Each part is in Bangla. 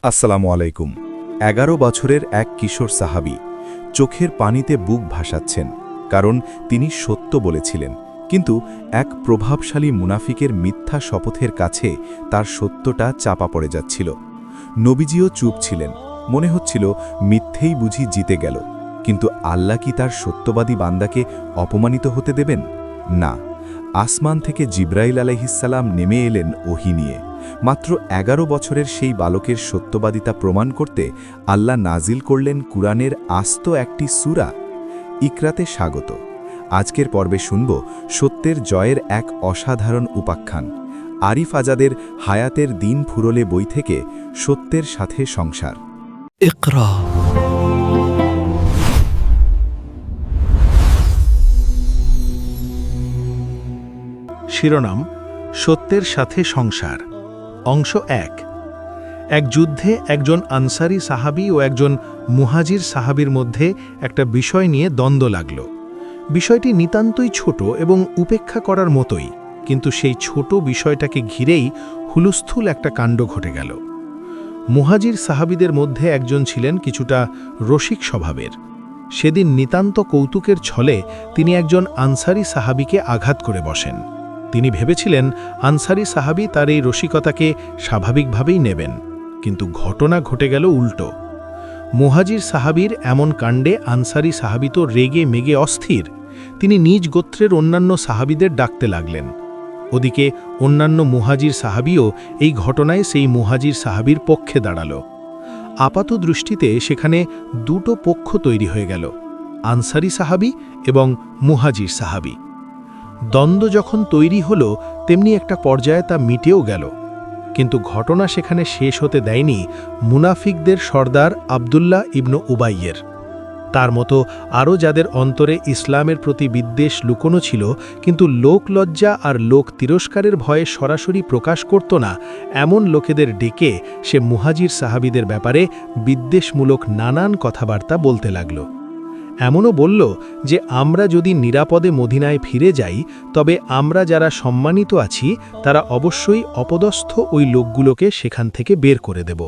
আসসালামু আলাইকুম। ১১ বছরের এক কিশোর সাহাবী চোখের পানিতে বুক ভাসাচ্ছেন, কারণ তিনি সত্য বলেছিলেন, কিন্তু এক প্রভাবশালী মুনাফিকের মিথ্যা শপথের কাছে তার সত্যটা চাপা পড়ে যাচ্ছিল। নবীজিও চুপ ছিলেন, মনে হচ্ছিল মিথ্যেই বুঝি জিতে গেল। কিন্তু আল্লাহ কি তার সত্যবাদী বান্দাকে অপমানিত হতে দেবেন? না। আসমান থেকে জিব্রাইল আলাইহিসসালাম নেমে এলেন ওহী নিয়ে। মাত্র ১১ বছরের সেই বালকের সত্যবাদিতা প্রমাণ করতে আল্লাহ নাজিল করলেন কুরআনের আস্ত একটি সূরা। ইকরাতে স্বাগত। আজকের পর্বে শুনব সত্যের জয়ের এক অসাধারণ উপাখ্যান। আরিফ আজাদের হায়াতের দিন ফুরলে বই থেকে সত্যের সাথে সংসার। ইকরা। শিরোনাম: সত্যের সাথে সংসার। অংশ ১। এক যুদ্ধে একজন আনসারি সাহাবী ও একজন মুহাজির সাহাবীর মধ্যে একটা বিষয় নিয়ে দ্বন্দ্ব লাগল। বিষয়টি নিতান্তই ছোট এবং উপেক্ষা করার মতোই, কিন্তু সেই ছোট বিষয়টাকে ঘিরেই হুলস্থুল একটা কাণ্ড ঘটে গেল। মুহাজির সাহাবীদের মধ্যে একজন ছিলেন কিছুটা রসিক স্বভাবের। সেদিন নিতান্ত কৌতুকের ছলে তিনি একজন আনসারি সাহাবীকে আঘাত করে বসেন। তিনি ভেবেছিলেন আনসারি সাহাবী তার এই রসিকতাকে স্বাভাবিকভাবেই নেবেন, কিন্তু ঘটনা ঘটে গেল উল্টো। মুহাজির সাহাবীর এমন কাণ্ডে আনসারি সাহাবী তো রেগে মেগে অস্থির। তিনি নিজ গোত্রের অন্যান্য সাহাবীদের ডাকতে লাগলেন। ওদিকে অন্যান্য মুহাজির সাহাবীও এই ঘটনায় সেই মুহাজির সাহাবীর পক্ষে দাঁড়াল। আপাত দৃষ্টিতে সেখানে দুটো পক্ষ তৈরি হয়ে গেল, আনসারি সাহাবী এবং মুহাজির সাহাবী। দ্বন্দ্ব যখন তৈরি হল, তেমনি একটা পর্যায়ে তা মিটেও গেল। কিন্তু ঘটনা সেখানে শেষ হতে দেয়নি মুনাফিকদের সর্দার আব্দুল্লাহ ইবনু উবাইয়ের। তার মতো আরও যাদের অন্তরে ইসলামের প্রতি বিদ্বেষ লুকোনো ছিল, কিন্তু লোকলজ্জা আর লোক তিরস্কারের ভয়ে সরাসরি প্রকাশ করত না, এমন লোকেদের ডেকে সে মুহাজির সাহাবীদের ব্যাপারে বিদ্বেষমূলক নানান কথাবার্তা বলতে লাগল। এমনও বলল যে আমরা যদি নিরাপদে মদিনায় ফিরে যাই, তবে আমরা যারা সম্মানিত আছি তারা অবশ্যই অপদস্থ ওই লোকগুলোকে সেখান থেকে বের করে দেব।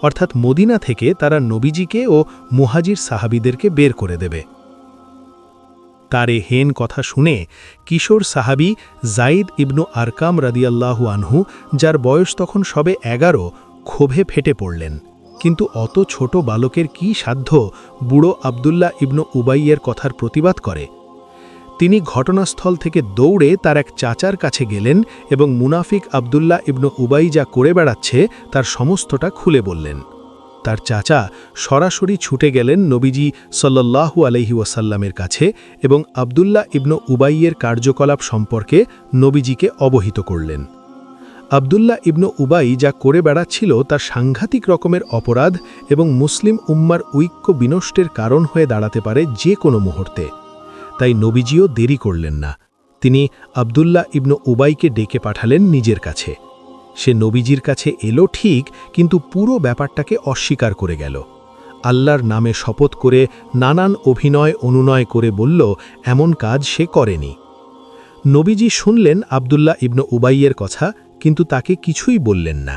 অর্থাৎ মদিনা থেকে তারা নবীজিকে ও মুহাজির সাহাবীদেরকে বের করে দেবে। তার এ হেন কথা শুনে কিশোর সাহাবী যায়েদ ইবনু আরকাম রাদিয়াল্লাহু আনহু, যার বয়স তখন সবে ১১, ক্ষোভে ফেটে পড়লেন। কিন্তু অত ছোট বালকের কি সাধ্য বুড়ো আব্দুল্লাহ ইবনু উবাইয়ের কথার প্রতিবাদ করে? তিনি ঘটনাস্থল থেকে দৌড়ে তার এক চাচার কাছে গেলেন এবং মুনাফিক আব্দুল্লাহ ইবনু উবাই যা করে বেড়াচ্ছে তার সমস্তটা খুলে বললেন। তার চাচা সরাসরি ছুটে গেলেন নবীজি সাল্লাল্লাহু আলাইহি ওয়াসাল্লামের কাছে এবং আব্দুল্লাহ ইবনু উবাইয়ের কার্যকলাপ সম্পর্কে নবীজিকে অবহিত করলেন। আব্দুল্লাহ ইবনু উবাই যা করে বেড়াচ্ছিল তা সাংঘাতিক রকমের অপরাধ এবং মুসলিম উম্মার ঐক্য বিনষ্টের কারণ হয়ে দাঁড়াতে পারে যে কোনো মুহূর্তে। তাই নবীজিও দেরি করলেন না। তিনি আব্দুল্লাহ ইবনু উবাইকে ডেকে পাঠালেন নিজের কাছে। সে নবীজির কাছে এলো ঠিক, কিন্তু পুরো ব্যাপারটাকে অস্বীকার করে গেল। আল্লাহর নামে শপথ করে নানান অভিনয় অনুনয় করে বলল এমন কাজ সে করেনি। নবীজি শুনলেন আব্দুল্লাহ ইবনু উবাইয়ের কথা, কিন্তু তাকে কিছুই বললেন না।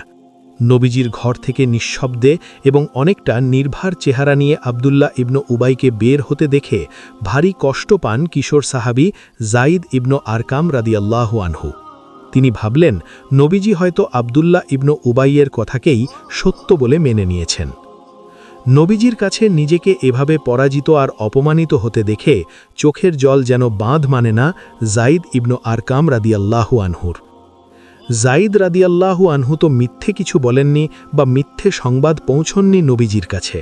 নবীজির ঘর থেকে নিঃশব্দে এবং অনেকটা নির্ভার চেহারা নিয়ে আব্দুল্লাহ ইবনু উবাইকে বের হতে দেখে ভারী কষ্ট পান কিশোর সাহাবী যায়েদ ইবনু আরকাম রাদিয়াল্লাহু আনহু। তিনি ভাবলেন নবীজি হয়তো আব্দুল্লাহ ইবনু উবাইয়ের কথাকেই সত্য বলে মেনে নিয়েছেন। নবীজির কাছে নিজেকে এভাবে পরাজিত আর অপমানিত হতে দেখে চোখের জল যেন বাঁধ মানে না যায়েদ ইবনু আরকাম রাদিয়াল্লাহু আনহুর। যায়েদ রাদিয়াল্লাহু আনহু তো মিথ্যে কিছু বলেননি বা মিথ্যে সংবাদ পৌঁছননি নবীজির কাছে,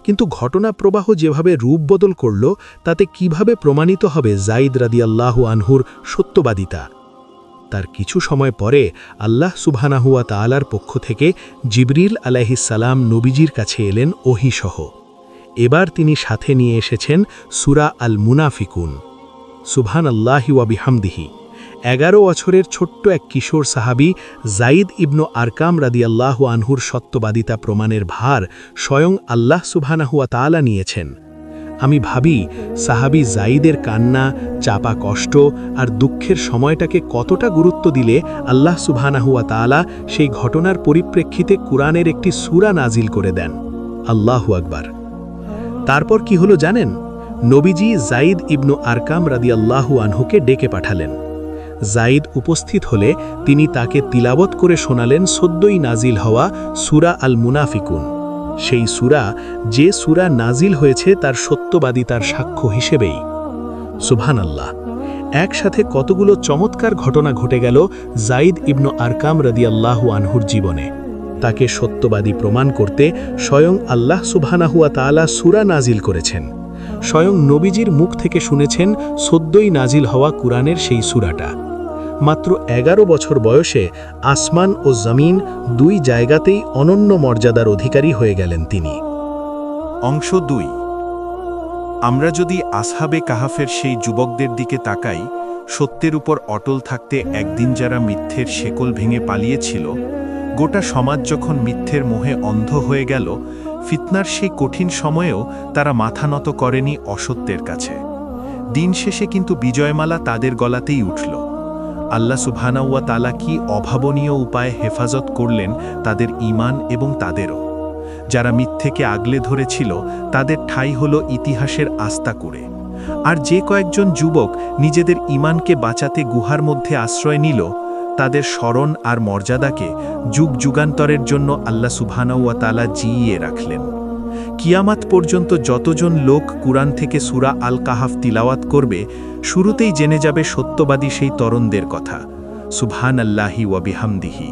কিন্তু ঘটনা প্রবাহ যেভাবে রূপ বদল করল, তাতে কিভাবে প্রমাণিত হবে যায়েদ রাদিয়াল্লাহু আনহুর সত্যবাদিতা? তার কিছু সময় পরে আল্লাহ সুবহানাহু ওয়া তাআলার পক্ষ থেকে জিবরিল আলাইহিস সালাম নবীজির কাছে এলেন ওহীসহ। এবার তিনি সাথে নিয়ে এসেছেন সূরা আল মুনাফিকুন। সুবহানাল্লাহি ওয়া বিহামদিহি। ১১ বছরের ছোট্ট এক কিশোর সাহাবী যায়েদ ইবনু আরকাম রাদিয়াল্লাহু আনহুর সত্যবাদিতা প্রমাণের ভার স্বয়ং আল্লাহ সুবহানাহু ওয়া তাআলা নিয়েছেন। আমি ভাবি সাহাবী জাইদের কান্না, চাপা কষ্ট আর দুঃখের সময়টাকে কতটা গুরুত্ব দিলে আল্লাহ সুবহানাহু ওয়া তাআলা সেই ঘটনার পরিপ্রেক্ষিতে কুরআনের একটি সূরা নাজিল করে দেন। আল্লাহু আকবার। তারপর কি হলো জানেন? নবীজি জাইদ ইবনু আরকাম রাদিয়াল্লাহু আনহুকে ডেকে পাঠালেন। জাইদ উপস্থিত হলে তিনি তাকে তিলাবত করে শোনালেন সদ্যই নাজিল হওয়া সূরা আল মুনাফিকুন, সেই সূরা যে সূরা নাজিল হয়েছে তার সত্যবাদিতার সাক্ষ্য হিসেবেই। সুবহানাল্লাহ। একসাথে কতগুলো চমৎকার ঘটনা ঘটে গেল জাইদ ইবনু আরকাম রাদিয়াল্লাহু আনহুর জীবনে। তাকে সত্যবাদী প্রমাণ করতে স্বয়ং আল্লাহ সুবহানাহু ওয়া তাআলা সূরা নাজিল করেছেন। স্বয়ং নবীজির মুখ থেকে শুনেছেন সদ্যই নাজিল হওয়া কুরআনের সেই সূরাটা। মাত্র 11 বছর বয়সে আসমান ও জমিন দুই জায়গাতেই অনন্য মর্যাদার অধিকারী হয়ে গেলেন তিনি। অংশ 2। আমরা যদি আসহাবে কাহাফের সেই যুবকদের দিকে তাকাই, সত্যের উপর অটল থাকতে একদিন যারা মিথ্যের শেকল ভেঙে পালিয়েছিল, গোটা সমাজ যখন মিথ্যের মোহে অন্ধ হয়ে গেল, ফিতনার সেই কঠিন সময়েও তারা মাথা নত করেনি অসত্যের কাছে। দিন শেষে কিন্তু বিজয়মালা তাদের গলাতেই উঠল। আল্লাহ সুবহানাহু ওয়া তাআলা কি অভাবনীয় উপায়ে হেফাজত করলেন তাদের ঈমান এবং তাদেরও। যারা মিথ্যেকে আগলে ধরেছিল তাদের ঠাঁই হলো ইতিহাসের আস্তাকুড়ে। আর যে কয়েকজন যুবক নিজেদের ঈমানকে বাঁচাতে গুহার মধ্যে আশ্রয় নিল, তাদের স্মরণ আর মর্যাদাকে যুগ যুগান্তরের জন্য আল্লাহ সুবহানাহু ওয়া তাআলা জিইয়ে রাখলেন। কিয়ামত পর্যন্ত যতজন লোক কুরআন থেকে সূরা আল কাহাফ তিলাওয়াত করবে, শুরুতেই জেনে যাবে সত্যবাদী সেই তরুণদের কথা। সুবহানাল্লাহি ওয়া বিহামদিহি।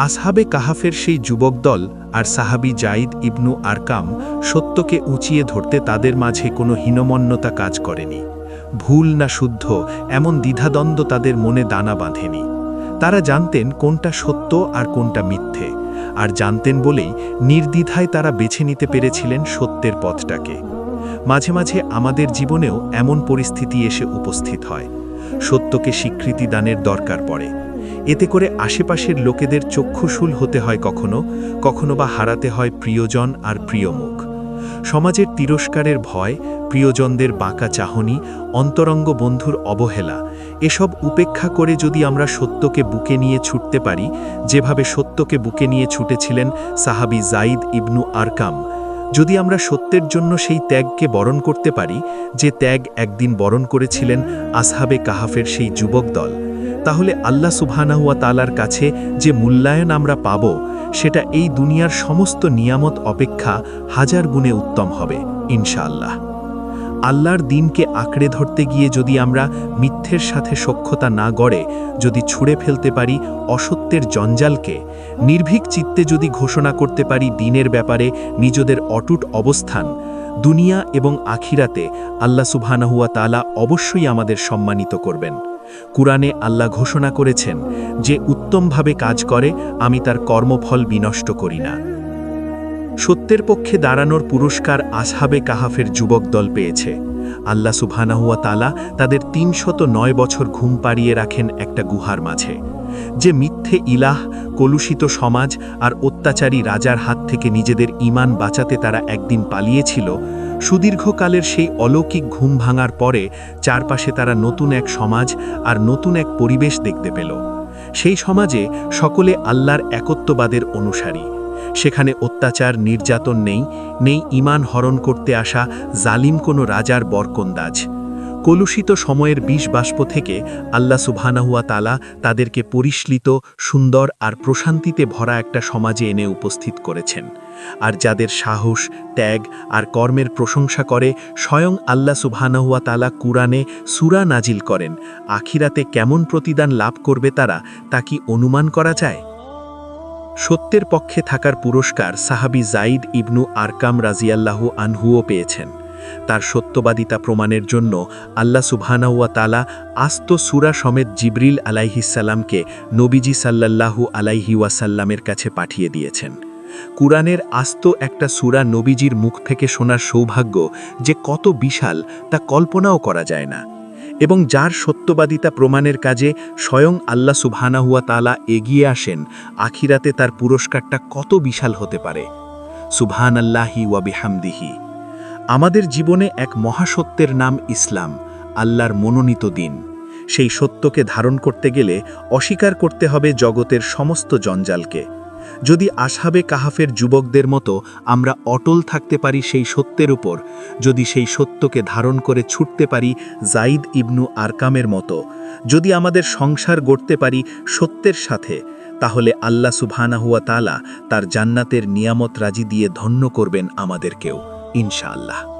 আসহাবে কাহাফের সেই যুবক দল আর সাহাবী জাইদ ইবনু আরকাম সত্যকে উঁচিয়ে ধরতে তাদের মাঝে কোনো হীনমন্যতা কাজ করেনি। ভুল না শুদ্ধ এমন দ্বিধাদ্বন্দ্ব তাদের মনে দানা বাঁধেনি। তারা জানতেন কোনটা সত্য আর কোনটা মিথ্যে, আর জানতেন বলেই নির্দ্বিধায় তারা বেছে নিতে পেরেছিলেন সত্যের পথটাকে। মাঝে মাঝে আমাদের জীবনেও এমন পরিস্থিতি এসে উপস্থিত হয়। সত্যকে স্বীকৃতি দানের দরকার পড়ে। এতে করে আশেপাশের লোকেদের চক্ষুশূল হতে হয় কখনো, কখনো বা হারাতে হয় প্রিয়জন আর প্রিয় মুখ। সমাজের তিরস্কারের ভয়, প্রিয়জনদের বাঁকা চাহনি, অন্তরঙ্গ বন্ধুর অবহেলা, এসব উপেক্ষা করে যদি আমরা সত্যকে বুকে নিয়ে ছুটতে পারি, যেভাবে সত্যকে বুকে নিয়ে ছুটেছিলেন সাহাবী জাইদ ইবনু আরকাম, যদি আমরা সত্যের জন্য সেই ত্যাগকে বরণ করতে পারি যে ত্যাগ একদিন বরণ করেছিলেন আসহাবে কাহাফের সেই যুবক দল, তাহলে আল্লাহ সুবহানাহু ওয়া তাআলার কাছে যে মূল্যায়ন আমরা পাব, সেটা এই দুনিয়ার সমস্ত নিয়ামত অপেক্ষা হাজার গুণে উত্তম হবে ইনশাআল্লাহ। আল্লাহর দিনকে আঁকড়ে ধরতে গিয়ে যদি আমরা মিথ্যের সাথে সখ্যতা না গড়ে যদি ছুঁড়ে ফেলতে পারি অসত্যের জঞ্জালকে, নির্ভীক চিত্তে যদি ঘোষণা করতে পারি দ্বীনের ব্যাপারে নিজেদের অটুট অবস্থান, দুনিয়া এবং আখিরাতে আল্লাহ সুবহানাহু ওয়া তাআলা অবশ্যই আমাদের সম্মানিত করবেন। কুরআনে আল্লাহ ঘোষণা করেছেন যে উত্তমভাবে কাজ করে আমি তার কর্মফল বিনষ্ট করি না। সত্যের পক্ষে দাঁড়ানোর পুরস্কার আসহাবে কাহাফের যুবক দল পেয়েছে। আল্লাহ সুবহানাহু ওয়া তাআলা তাদের ৩০৯ বছর ঘুম পাড়িয়ে রাখেন একটা গুহার মাঝে। যে মিথ্যে ইলাহ, কলুষিত সমাজ আর অত্যাচারী রাজার হাত থেকে নিজেদের ঈমান বাঁচাতে তারা একদিন পালিয়েছিল, সুদীর্ঘকালের সেই অলৌকিক ঘুম ভাঙার পরে চারপাশে তারা নতুন এক সমাজ আর নতুন এক পরিবেশ দেখতে পেল। সেই সমাজে সকলে আল্লাহর একত্ববাদের অনুসারী। সেখানে অত্যাচার, নির্যাতন নেই ঈমান হরণ করতে আসা জালিম কোনো রাজার বরকন্দাজ। কলুষিত সময়ের বিষ বাষ্প থেকে আল্লাহ সুবহানাহু ওয়া তাআলা তাদেরকে পরিশ্লিত, সুন্দর আর প্রশান্তিতে ভরা একটা সমাজে এনে উপস্থিত করেছেন। আর যাদের সাহস, ত্যাগ আর কর্মের প্রশংসা করে স্বয়ং আল্লাহ সুবহানাহু ওয়া তাআলা কুরআনে সূরা নাজিল করেন, আখিরাতে কেমন প্রতিদান লাভ করবে তারা, তা কি অনুমান করা যায়? সত্যের পক্ষে থাকার পুরস্কার সাহাবী জাইদ ইবনু আরকাম রাজিয়াল্লাহু আনহুও পেয়েছেন। তার সত্যবাদিতা প্রমাণের জন্য আল্লাহ সুবহানাহু ওয়া তাআলা আস্ত সূরা সমেত জিবরিল আলাইহিসসালামকে নবীজি সাল্লাল্লাহু আলাইহি ওয়াসাল্লামের কাছে পাঠিয়ে দিয়েছেন। কুরআনের আস্ত একটা সূরা নবীজির মুখ থেকে শোনার সৌভাগ্য যে কত বিশাল তা কল্পনাও করা যায় না, এবং যার সত্যবাদিতা প্রমাণের কাজে স্বয়ং আল্লাহ সুবহানাহু ওয়া তাআলা এগিয়ে আসেন, আখিরাতে তার পুরস্কারটা কত বিশাল হতে পারে। সুবহানাল্লাহি ওয়া বিহামদিহি। আমাদের জীবনে এক মহাসত্যের নাম ইসলাম, আল্লাহর মনোনীত দিন। সেই সত্যকে ধারণ করতে গেলে অস্বীকার করতে হবে জগতের সমস্ত জঞ্জালকে। যদি আসহাবে কাহাফের যুবকদের মতো আমরা অটল থাকতে পারি সেই সত্যের উপর, যদি সেই সত্যকে ধারণ করে ছুটতে পারি জাইদ ইবনু আরকামের মতো, যদি আমাদের সংসার গড়তে পারি সত্যের সাথে, তাহলে আল্লাহ সুবহানাহু ওয়া তাআলা তার জান্নাতের নিয়ামত রাজি দিয়ে ধন্য করবেন আমাদেরকেও ইনশাআল্লাহ।